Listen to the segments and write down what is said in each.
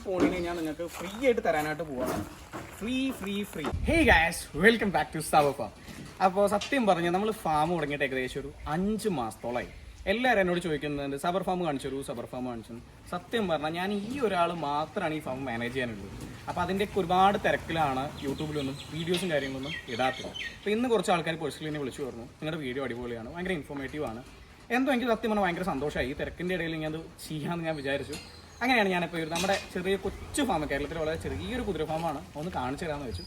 പോണിനെ ഞാൻ നിങ്ങൾക്ക് ഫ്രീ ആയിട്ട് തരാനായിട്ട് പോവാണ്. Free. Hey guys, welcome back to SABAR farm. അപ്പോൾ സത്യം പറഞ്ഞാൽ നമ്മൾ ഫാം തുടങ്ങിയിട്ട് ഏകദേശം ഒരു 5 മാസത്തോളമായി. എല്ലാവരും എന്നോട് ചോദിക്കുന്നുണ്ട് SABAR ഫാം കാണിച്ചു. സത്യം പറഞ്ഞാൽ ഞാൻ ഈ ഒരാൾ മാത്രമാണ് ഈ ഫാം മാനേജ് ചെയ്യാനുള്ളത്. അപ്പോൾ അതിൻ്റെയൊക്കെ ഒരുപാട് തിരക്കിലാണ് യൂട്യൂബിലൊന്നും വീഡിയോസും കാര്യങ്ങളൊന്നും ഇടാത്തത്. അപ്പോൾ ഇന്ന് കുറച്ച് ആൾക്കാർ പേഴ്സണലി എന്നെ വിളിച്ചു പറഞ്ഞു, നിങ്ങളുടെ വീഡിയോ അടിപൊളിയാണ്, ഭയങ്കര ഇൻഫോർമേറ്റീവ് ആണ്. എന്തോ എനിക്ക് സത്യം പറഞ്ഞാൽ ഭയങ്കര സന്തോഷമായി. ഈ തിരക്കിൻ്റെ ഇടയിൽ ഞാൻ അത് ചെയ്യാമെന്ന് ഞാൻ വിചാരിച്ചു. അങ്ങനെയാണ് ഞാനിപ്പോൾ നമ്മുടെ ചെറിയ കൊച്ചു ഫാം, കേരളത്തിൽ വളരെ ചെറിയൊരു കുതിര ഫാമാണ്, ഒന്ന് കാണിച്ചു തരാമെന്ന് വെച്ചു.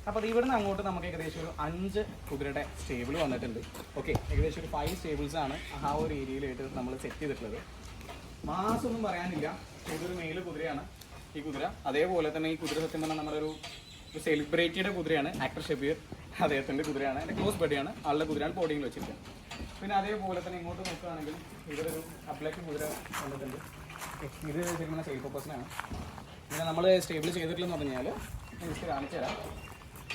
അപ്പോൾ ഇവിടുന്ന് അങ്ങോട്ട് നമുക്ക് ഏകദേശം ഒരു 5 കുതിരയുടെ സ്റ്റേബിൾ വന്നിട്ടുണ്ട്. ഓക്കെ, ഏകദേശം ഒരു 5 സ്റ്റേബിൾസാണ് ആ ഒരു ഏരിയയിലായിട്ട് നമ്മൾ സെറ്റ് ചെയ്തിട്ടുള്ളത്. മാസമൊന്നും പറയാനില്ല, ഇതൊരു മെയിൽ കുതിരയാണ് ഈ കുതിര. അതേപോലെ തന്നെ ഈ കുതിര സത്യം പറഞ്ഞാൽ നമ്മളൊരു സെലിബ്രിറ്റിയുടെ കുതിരയാണ്, ആക്ടർ ഷബീർ അദ്ദേഹത്തിൻ്റെ കുതിരയാണ്. എൻ്റെ ക്ലോസ് ബഡിയാണ്, ആളുടെ കുതിരയാണ് ബോർഡിങ്ങിൽ വെച്ചിരിക്കുന്നത്. പിന്നെ അതേപോലെ തന്നെ ഇങ്ങോട്ട് നോക്കുകയാണെങ്കിൽ ഇവരൊരു അപ്ലേക്ക് കുതിര വന്നിട്ടുണ്ട്. ഇത് ശരിക്കും സെയിൽ പർപ്പസിനാണ്. പിന്നെ നമ്മൾ സ്റ്റേബിൾ ചെയ്തിട്ടുള്ളതെന്ന് പറഞ്ഞാൽ എനിക്ക് കാണിച്ചു തരാം.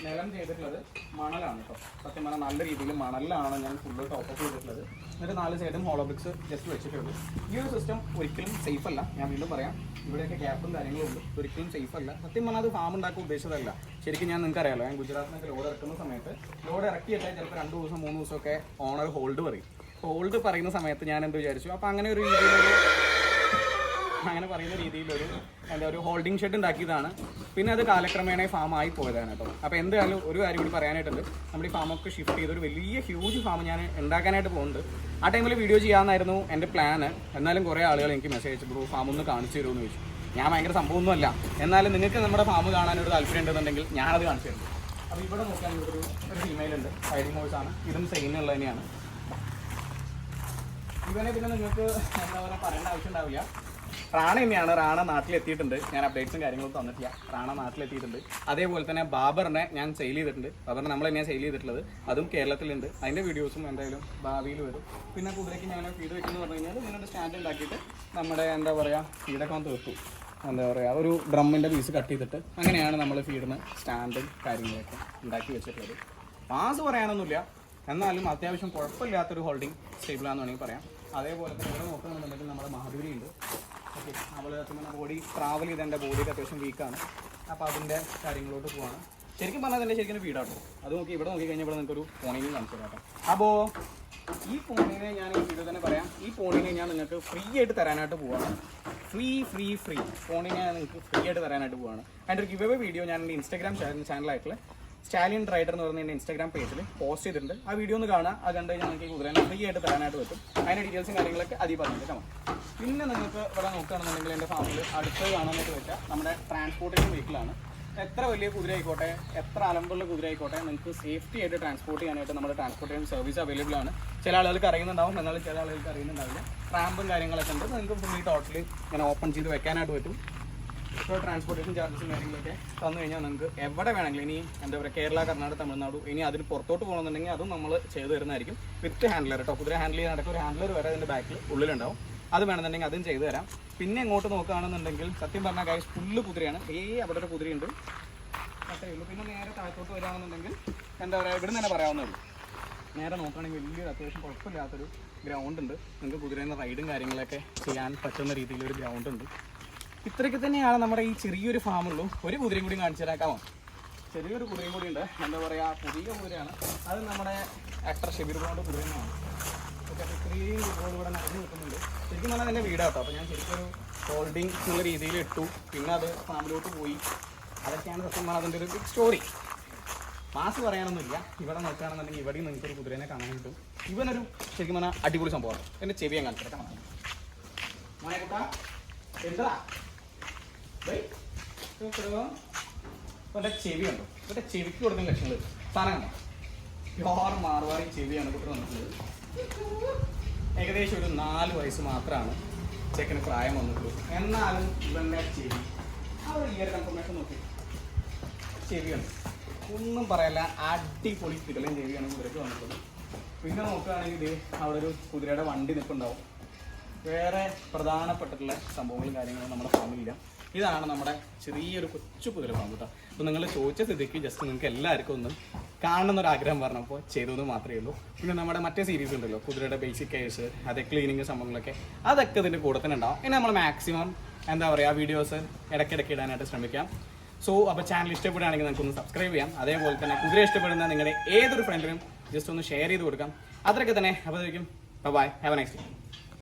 നിലം ചെയ്തിട്ടുള്ളത് മണലാണ് കേട്ടോ. സത്യം പറഞ്ഞാൽ നല്ല രീതിയിൽ മണലിലാണ് ഞാൻ ഫുള്ള് ടോപ്പ് ചെയ്തിട്ടുള്ളത്. എന്നിട്ട് 4 സൈഡും ഹോളോ ബ്രിക്സ് ജസ്റ്റ് വെച്ചിട്ടുള്ളൂ. ഈ ഒരു സിസ്റ്റം ഒരിക്കലും സേഫ് അല്ല, ഞാൻ വീണ്ടും പറയാം. ഇവിടെയൊക്കെ ഗ്യാപ്പും കാര്യങ്ങളും ഉണ്ട്, ഒരിക്കലും സേഫ് അല്ല. സത്യം പറഞ്ഞാൽ അത് ഫാം ഉണ്ടാക്കാൻ ഉദ്ദേശിച്ചതല്ല. ശരിക്കും ഞാൻ നിങ്ങൾക്ക് അറിയാമല്ലോ, ഞാൻ ഗുജറാത്തിനൊക്കെ ലോഡ് ഇറക്കുന്ന സമയത്ത് ലോഡ് ഇറക്കിയിട്ടാൽ ചിലപ്പോൾ 2 ദിവസം 3 ദിവസമൊക്കെ ഓണർ ഹോൾഡ് പറയും. ഹോൾഡ് പറയുന്ന സമയത്ത് ഞാൻ എന്ത് വിചാരിച്ചു, അപ്പോൾ അങ്ങനെ പറയുന്ന രീതിയിലൊരു ഒരു ഹോൾഡിംഗ് ഷെഡ് ഉണ്ടാക്കിയതാണ്. പിന്നെ അത് കാലക്രമേണ ഫാം ആയി പോയതാണ് കേട്ടോ. അപ്പോൾ എന്തായാലും ഒരു കാര്യം കൂടി പറയാനായിട്ടുണ്ട്. നമ്മുടെ ഈ ഫാമൊക്കെ ഷിഫ്റ്റ് ചെയ്ത് ഒരു വലിയ ഹ്യൂജ് ഫാം ഞാൻ ഉണ്ടാക്കാനായിട്ട് പോകുന്നുണ്ട്. ആ ടൈമിൽ വീഡിയോ ചെയ്യാമെന്നായിരുന്നു എൻ്റെ പ്ലാന്. എന്നാലും കുറേ ആളുകൾ എനിക്ക് മെസ്സേജ് അയച്ചു, ബ്രോ ഫാം ഒന്ന് കാണിച്ചു തരുമെന്ന് ചോദിച്ചു. ഞാൻ ഭയങ്കര സംഭവമൊന്നുമല്ല, എന്നാലും നിങ്ങൾക്ക് നമ്മുടെ ഫാം കാണാനൊരു താല്പര്യം ഉണ്ടെന്നുണ്ടെങ്കിൽ ഞാനത് കാണിച്ചു തരുന്നു. അപ്പോൾ ഇവിടെ നോക്കാൻ ഒരു ഫീമെയിൽ ഉണ്ട്, ഫൈഡിങ് ഹോഴ്സാണ്. ഇതും സെയിനുള്ള തന്നെയാണ്. ഇവനെ പിന്നെ നിങ്ങൾക്ക് എന്താ പറയുക പറയേണ്ട ആവശ്യം ഉണ്ടാവില്ല. റാണ തന്നെയാണ്. റാണ നാട്ടിലെത്തിയിട്ടുണ്ട്. ഞാൻ അപ്ഡേറ്റ്സും കാര്യങ്ങളും തന്നിട്ടില്ല. റാണ നാട്ടിലെത്തിയിട്ടുണ്ട്. അതേപോലെ തന്നെ ബാബറിനെ ഞാൻ സെയിൽ ചെയ്തിട്ടുണ്ട്. ബാബറിനെ നമ്മൾ തന്നെയാണ് സെയിൽ ചെയ്തിട്ടുള്ളത്, അതും കേരളത്തിലുണ്ട്. അതിൻ്റെ വീഡിയോസും എന്തായാലും ഭാവിയിൽ വരും. പിന്നെ കുതിരയ്ക്ക് ഞാൻ ഫീഡ് വെക്കുന്നു പറഞ്ഞു കഴിഞ്ഞാൽ ഇങ്ങനെ സ്റ്റാൻഡ് ഉണ്ടാക്കിയിട്ട് നമ്മുടെ എന്താ പറയുക ഫീഡൊക്കെ ഒന്ന് തീർത്തു. എന്താ പറയുക ഒരു ഡ്രമ്മിൻ്റെ പീസ് കട്ട് ചെയ്തിട്ട് അങ്ങനെയാണ് നമ്മൾ ഫീഡിന് സ്റ്റാൻഡും കാര്യങ്ങളൊക്കെ ഉണ്ടാക്കി വെച്ചിട്ടുള്ളത്. മാസ് പറയാനൊന്നുമില്ല, എന്നാലും അത്യാവശ്യം കുഴപ്പമില്ലാത്തൊരു ഹോൾഡിംഗ് സ്റ്റേബിളാന്ന് വേണമെങ്കിൽ പറയാം. അതേപോലെ തന്നെ ഇവിടെ നോക്കുകയാണെന്നുണ്ടെങ്കിൽ നമ്മുടെ മാധുരി ഉണ്ട്. ഓക്കെ, അവൾ സത്യം ബോഡി ട്രാവൽ ചെയ്ത് എൻ്റെ ബോഡിയൊക്കെ അത്യാവശ്യം വീക്കാണ്. അപ്പോൾ അതിൻ്റെ കാര്യങ്ങളോട്ട് പോവാണ്. ശരിക്കും പറഞ്ഞാൽ എൻ്റെ ശരിക്കും വീടാട്ടോ. അത് നോക്കി ഇവിടെ നോക്കിക്കഴിഞ്ഞാൽ ഇവിടെ നിങ്ങൾക്കൊരു പോണീനെ കാണിച്ചു തരാം. അപ്പോൾ ഈ പോണീനെ ഞാൻ ഈ വീഡിയോ തന്നെ പറയാം. ഈ പോണീനെ ഞാൻ നിങ്ങൾക്ക് ഫ്രീ ആയിട്ട് തരാനായിട്ട് പോവാണ്. ഫ്രീ ഫോണിനെ ഞാൻ നിങ്ങൾക്ക് ഫ്രീ ആയിട്ട് തരാനായിട്ട് പോവാണ്. അതിൻ്റെ ഒരു ഗിവ് അവേ വീഡിയോ ഞാൻ എൻ്റെ ഇൻസ്റ്റാഗ്രാം ചാനലായിട്ടുള്ള സ്റ്റാലിയൻ റൈഡർ എന്ന് പറഞ്ഞ എൻ്റെ ഇൻസ്റ്റാഗ്രാം പേജിൽ പോസ്റ്റ് ചെയ്തിട്ടുണ്ട്. ആ വീഡിയോ ഒന്ന് കാണാം. അത് കണ്ട് കഴിഞ്ഞാൽ നിങ്ങൾക്ക് ഈ കുതിരനെ ഫ്രീ ആയിട്ട് തരാനായിട്ട് പറ്റും. അതിൻ്റെ ഡീറ്റെയിൽസും കാര്യങ്ങളൊക്കെ അതിൽ പറഞ്ഞിട്ട് കാണാം. പിന്നെ നിങ്ങൾക്ക് ഇവിടെ നോക്കുകയാണെന്നുണ്ടെങ്കിൽ എൻ്റെ ഫാമിൽ അടുത്ത് കാണാനായിട്ട് വെച്ചാൽ നമ്മുടെ ട്രാൻസ്പോർട്ടേഷൻ വെഹിക്കിളാണ്. എത്ര വലിയ കുതിര ആയിക്കോട്ടെ, എത്ര അലമ്പുള്ള കുതിര ആയിക്കോട്ടെ, നിങ്ങൾക്ക് സേഫ്റ്റി ആയിട്ട് ട്രാൻസ്പോർട്ട് ചെയ്യാനായിട്ട് നമ്മുടെ ട്രാൻസ്പോർട്ടേഷൻ സർവീസ് അവൈലബിൾ ആണ്. ചില ആളുകൾക്ക് അറിയുന്നുണ്ടാവും, എന്നാലും ചില ആളുകൾക്ക് അറിയുന്നുണ്ടാവില്ല. റാമ്പും കാര്യങ്ങളൊക്കെ ഉണ്ട്. നിങ്ങൾക്ക് ഫുള്ളി ടോട്ടലി ഇങ്ങനെ ഓപ്പൺ ചെയ്ത് വെക്കാനായിട്ട് പറ്റും. ഇപ്പോൾ ട്രാൻസ്പോർട്ടേഷൻ ചാർജസും കാര്യങ്ങളൊക്കെ തന്നു കഴിഞ്ഞാൽ നിങ്ങൾക്ക് എവിടെ വേണമെങ്കിലും, ഇനി എന്താ പറയുക കേരള, കർണാടക, തമിഴ്നാട്, ഇനി അതിന് പുറത്തോട്ട് പോകണമെന്നുണ്ടെങ്കിൽ അതും നമ്മൾ ചെയ്ത് തരുന്നതായിരിക്കും. വിത്ത് ഹാൻഡ്ലർ കേട്ടോ. കുതിര ഹാൻഡിൽ ചെയ്യാനായിട്ട് ഒരു ഹാൻഡ്ലർ വരെ അതിൻ്റെ ബാക്കിൽ ഉള്ളിലുണ്ടാവും. അത് വേണമെന്നുണ്ടെങ്കിൽ അതും ചെയ്തു തരാം. പിന്നെ ഇങ്ങോട്ട് നോക്കുകയാണെന്നുണ്ടെങ്കിൽ സത്യം പറഞ്ഞാൽ ഗൈസ് ഫുള്ള് കുതിരയാണ്. അവിടെ ഒരു കുതിരയുണ്ട്, അത്രയേ ഉള്ളൂ. പിന്നെ നേരെ താഴത്തോട്ട് വരികയാണെന്നുണ്ടെങ്കിൽ എന്താ പറയുക ഇവിടെ നിന്ന് തന്നെ പറയാവുന്നേ ഉള്ളൂ. നേരെ നോക്കുകയാണെങ്കിൽ വലിയൊരു അത്യാവശ്യം കുഴപ്പമില്ലാത്തൊരു ഗ്രൗണ്ട് ഉണ്ട്. നിങ്ങൾക്ക് കുതിരേൻ്റെ റൈഡും കാര്യങ്ങളൊക്കെ ചെയ്യാൻ പറ്റുന്ന രീതിയിലൊരു ഗ്രൗണ്ട് ഉണ്ട്. ഇത്രയ്ക്ക് തന്നെയാണ് നമ്മുടെ ഈ ചെറിയൊരു ഫാമുള്ളൂ. ഒരു കുതിരയും കൂടി കാണിച്ചു തരാക്കാമോ? ചെറിയൊരു കുതിരയും കൂടി ഉണ്ട്. എന്താ പറയുക പുതിയ കുതിരയാണ്. അത് നമ്മുടെ ആക്ടർ ഷബീർ ബ്രോയുടെ കുതിര തന്നെയാണ്. ഓക്കെ, അപ്പോൾ ഇത്രയും കുതിരകൾ ഇവിടെ നടന്നു നിൽക്കുന്നുണ്ട്. ശരിക്കും പറഞ്ഞാൽ എൻ്റെ വീടാട്ടോ. അപ്പോൾ ഞാൻ ശരിക്കും ഒരു ഹോൾഡിങ് എന്നുള്ള രീതിയിൽ ഇട്ടു. പിന്നെ അത് ഫാമിലോട്ട് പോയി. അതൊക്കെയാണ് സത്യം പറഞ്ഞാൽ അതിൻ്റെ ഒരു ബിഗ് സ്റ്റോറി. മാസ് പറയാനൊന്നുമില്ല. ഇവിടെ നോക്കുകയാണെന്നുണ്ടെങ്കിൽ ഇവിടെയും നിങ്ങൾക്കൊരു കുതിരേനെ കാണാൻ കിട്ടും. ഇവനൊരു ശരിക്കും പറഞ്ഞാൽ അടിപൊളി സംഭവമാണ്. എൻ്റെ ചെവി ഞാൻ കാണിച്ചിട്ട് കാണാം. മായക്കുട്ട എന്താ എൻ്റെ ചെവി ഉണ്ടോ? ഇവരുടെ ചെവിക്ക് കൊടുക്കുന്ന ലക്ഷങ്ങൾ സാധനം കണ്ടോ? പ്യോർ മാർവാടി ചെവിയാണ് കുട്ടി വന്നിട്ടുള്ളത്. ഏകദേശം ഒരു 4 വയസ്സ് മാത്രമാണ് ചെക്കന് പ്രായം വന്നിട്ടുള്ളൂ. എന്നാലും ഇവൻ്റെ ചെവി ആ ഒരു ഇയർ കൺഫർമേഷൻ നോക്കി ചെവിയാണ്, ഒന്നും പറയല്ല, അടിപൊളി കിടലും ചെവിയാണ് കുതിരയ്ക്ക് വന്നിട്ടുള്ളത്. പിന്നെ നോക്കുകയാണെങ്കിൽ അവിടെ ഒരു കുതിരയുടെ വണ്ടി നിൽപ്പുണ്ടാവും. വേറെ പ്രധാനപ്പെട്ടിട്ടുള്ള സംഭവങ്ങളും കാര്യങ്ങളും നമ്മുടെ ഫാമിലിയില്ല. ഇതാണ് നമ്മുടെ ചെറിയൊരു കൊച്ചു കുതിര ഫാം കേട്ടോ. അപ്പോൾ നിങ്ങൾ ചോദിച്ച സ്ഥിതിക്ക് ജസ്റ്റ് നിങ്ങൾക്ക് എല്ലാവർക്കും ഒന്ന് കാണണമെന്നൊരാഗ്രഹം പറഞ്ഞപ്പോൾ ചെയ്തത് മാത്രമേ ഉള്ളൂ. പിന്നെ നമ്മുടെ മറ്റേ സീരീസ് ഉണ്ടല്ലോ കുതിരയുടെ ബേസിക് കെയർസ്, അതേ ക്ലീനിങ് സംഭവങ്ങളൊക്കെ, അതൊക്കെ ഇതിൻ്റെ കൂടെ തന്നെ ഉണ്ടാവും. ഇനി നമ്മൾ മാക്സിമം എന്താ പറയുക വീഡിയോസ് ഇടയ്ക്കിടയ്ക്ക് ഇടാനായിട്ട് ശ്രമിക്കാം. സോ അപ്പോൾ ചാനൽ ഇഷ്ടപ്പെടുകയാണെങ്കിൽ നമുക്കൊന്ന് സബ്സ്ക്രൈബ് ചെയ്യാം. അതേപോലെ തന്നെ കുതിര ഇഷ്ടപ്പെടുന്ന നിങ്ങളുടെ ഏതൊരു ഫ്രണ്ടിനും ജസ്റ്റ് ഒന്ന് ഷെയർ ചെയ്ത് കൊടുക്കാം. അത്രയൊക്കെ തന്നെ. അപ്പോഴേക്കും bye, have a nice day.